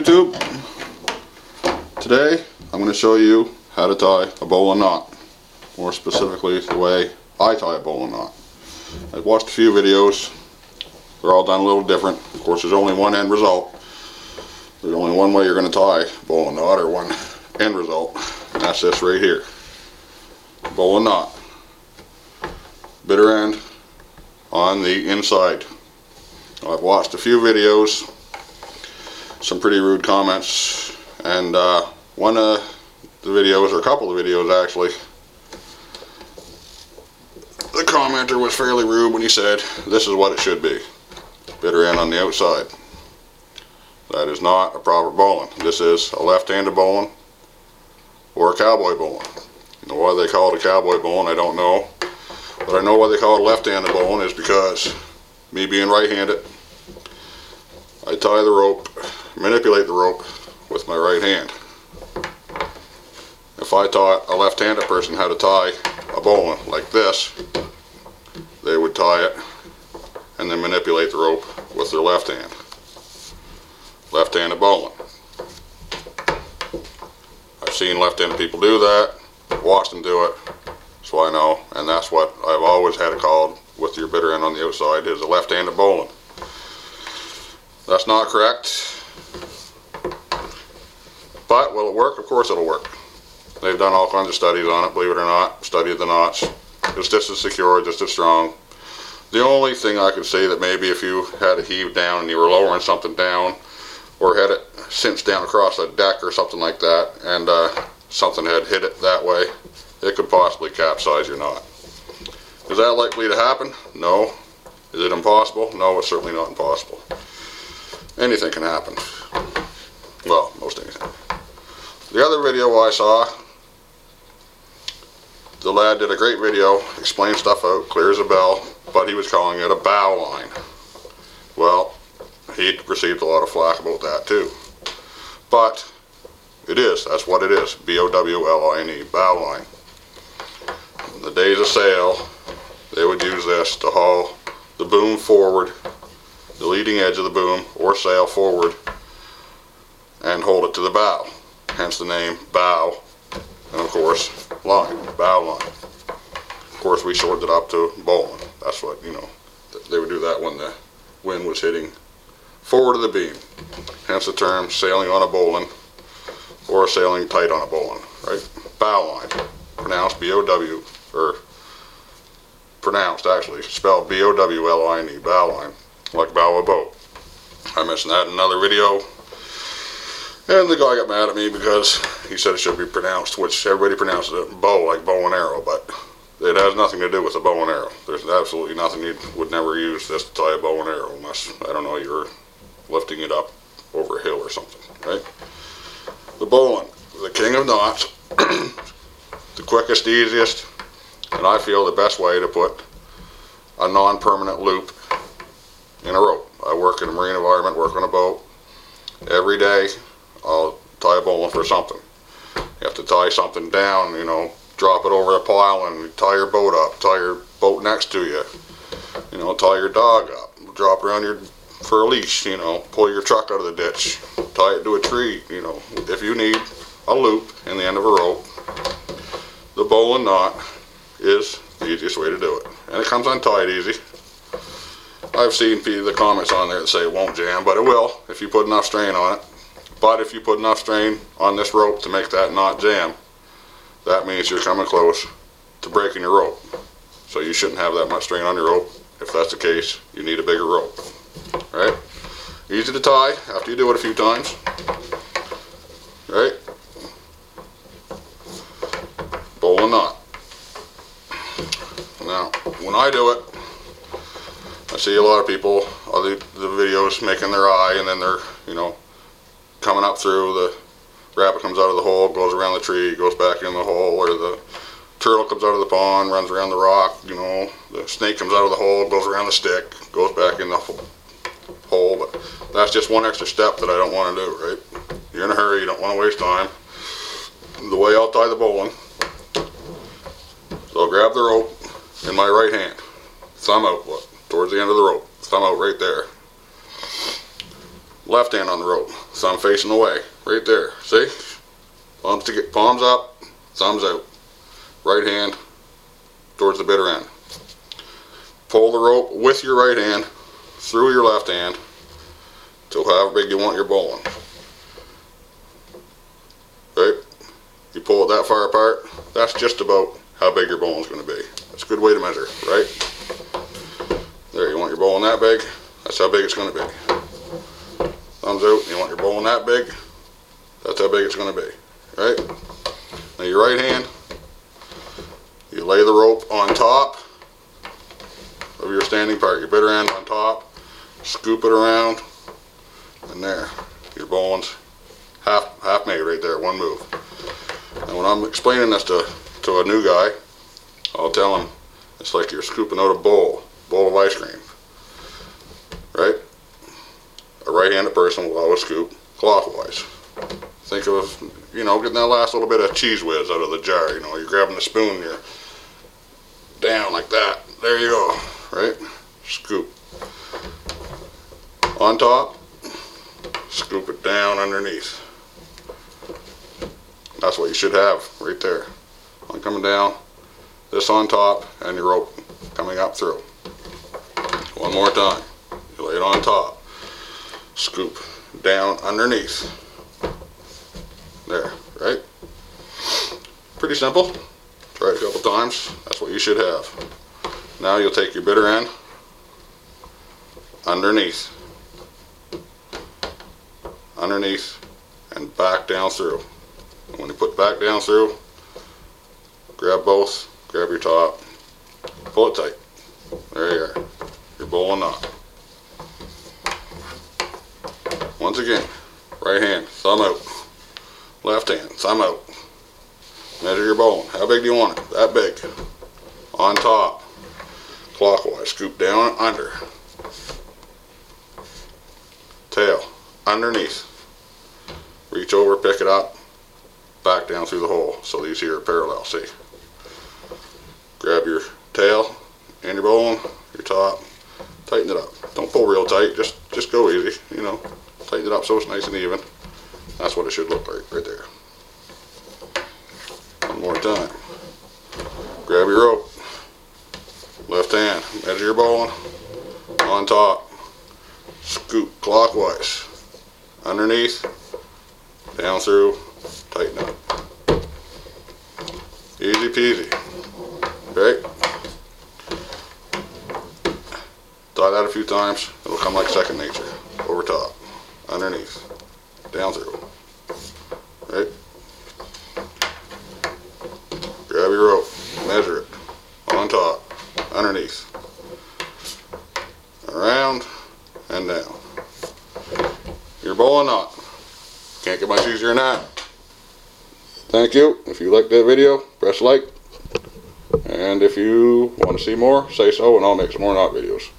YouTube. Today I'm going to show you how to tie a bowline knot. More specifically, the way I tie a bowline knot. I've watched a few videos. They're all done a little different. Of course, there's only one end result. There's only one way you're going to tie a bowline knot, or one end result, and that's this right here. Bowline knot. Bitter end on the inside. I've watched a few videos, some pretty rude comments, and one of the videos, or a couple of videos actually, the commenter was fairly rude when he said this is what it should be. Bitter end on the outside. That is not a proper bowline. This is a left-handed bowline or a cowboy bowline. You know why they call it a cowboy bowline, I don't know. But I know why they call it a left-handed bowline is because me being right-handed, I tie the rope, manipulate the rope with my right hand. If I taught a left-handed person how to tie a bowline like this, they would tie it and then manipulate the rope with their left hand. Left-handed bowline. I've seen left-handed people do that, watched them do it, so I know, and that's what I've always had it called with your bitter end on the outside, is a left-handed bowline. That's not correct, but will it work? Of course it'll work. They've done all kinds of studies on it, believe it or not, studied the knots. It's just as secure, just as strong. The only thing I could say that maybe if you had it heaved down and you were lowering something down, or had it cinched down across a deck or something like that, and something had hit it that way, it could possibly capsize your knot. Is that likely to happen? No. Is it impossible? No, it's certainly not impossible. Anything can happen. Well, most anything. The other video I saw, the lad did a great video, explained stuff out, clear as a bell, but he was calling it a bowline. Well, he received a lot of flack about that too. But it is, that's what it is, B-O-W-L-I-N-E, bowline. In the days of sail, they would use this to haul the boom forward, the leading edge of the boom or sail forward, and hold it to the bow. Hence the name bow, and of course line, bow line. Of course we shortened it up to bowline. That's what, you know, they would do that when the wind was hitting forward of the beam. Hence the term sailing on a bowline, or sailing tight on a bowline, right? Bow line, pronounced B-O-W, or pronounced actually, spelled B-O-W-L-I-N-E, bow line, like bow of a boat. I mentioned that in another video, and the guy got mad at me because he said it should be pronounced, which everybody pronounces it bow, like bow and arrow, but it has nothing to do with a bow and arrow. There's absolutely nothing. You would never use this to tie a bow and arrow unless, I don't know, you're lifting it up over a hill or something, right? The bowline, the king of knots, the quickest, easiest, and I feel the best way to put a non-permanent loop in a rope. I work in a marine environment, work on a boat. Every day I'll tie a bowline for something. You have to tie something down, you know, drop it over a pile and tie your boat up, tie your boat next to you, you know, tie your dog up, drop around your for a leash, you know, pull your truck out of the ditch, tie it to a tree, you know. If you need a loop in the end of a rope, the bowline knot is the easiest way to do it. And it comes untied easy. I've seen the comments on there that say it won't jam, but it will if you put enough strain on it. But if you put enough strain on this rope to make that knot jam, that means you're coming close to breaking your rope. So you shouldn't have that much strain on your rope. If that's the case, you need a bigger rope. Right? Easy to tie after you do it a few times. Right? Bowline knot. Now, when I do it, I see a lot of people, the videos making their eye, and then they're, you know, coming up through, the rabbit comes out of the hole, goes around the tree, goes back in the hole, or the turtle comes out of the pond, runs around the rock, you know, the snake comes out of the hole, goes around the stick, goes back in the hole. But that's just one extra step that I don't want to do, right? You're in a hurry, you don't want to waste time. The way I'll tie the bowline, so I'll grab the rope in my right hand, thumb out, towards the end of the rope, thumb out right there. Left hand on the rope, thumb facing away, right there. See? Palms up, thumbs out. Right hand towards the bitter end. Pull the rope with your right hand through your left hand to however big you want your bowline. Right? You pull it that far apart, that's just about how big your bowline's going to be. That's a good way to measure, right? There, you want your bowline that big, that's how big it's going to be. Thumbs out, you want your bowline that big, that's how big it's going to be, right? Now your right hand, you lay the rope on top of your standing part, your bitter end on top, scoop it around, and there, your bowline's half made right there, one move. And when I'm explaining this to a new guy, I'll tell him it's like you're scooping out a bowl of ice cream, right? A right-handed person will always scoop clockwise. Think of, you know, getting that last little bit of cheese whiz out of the jar. You know, you're grabbing the spoon, you're down like that. There you go, right? Scoop. On top, scoop it down underneath. That's what you should have right there. One coming down, this on top, and your rope coming up through. One more time. You lay it on top. Scoop down underneath. There, right? Pretty simple. Try it a couple times. That's what you should have. Now you'll take your bitter end underneath, and back down through. And when you put back down through, grab both, grab your top, pull it tight. There you are. Your bowline knot. Once again, right hand, thumb out. Left hand, thumb out. Measure your bowline. How big do you want it? That big. On top, clockwise, scoop down and under. Tail, underneath. Reach over, pick it up, back down through the hole. So these here are parallel, see? Grab your tail and your bowline, your top, tighten it up. Don't pull real tight, just go easy, you know. Tighten it up so it's nice and even. That's what it should look like right there. One more time. Grab your rope. Left hand, measure your bowline. On top. Scoop clockwise. Underneath. Down through. Tighten up. Easy peasy. Right? Try that a few times. It'll come like second nature. Over top. Underneath. Down through. Right? Grab your rope, measure it, on top, underneath, around, and down. Your bowline knot. Can't get much easier than that. Thank you. If you liked that video, press like. And if you want to see more, say so, and I'll make some more knot videos.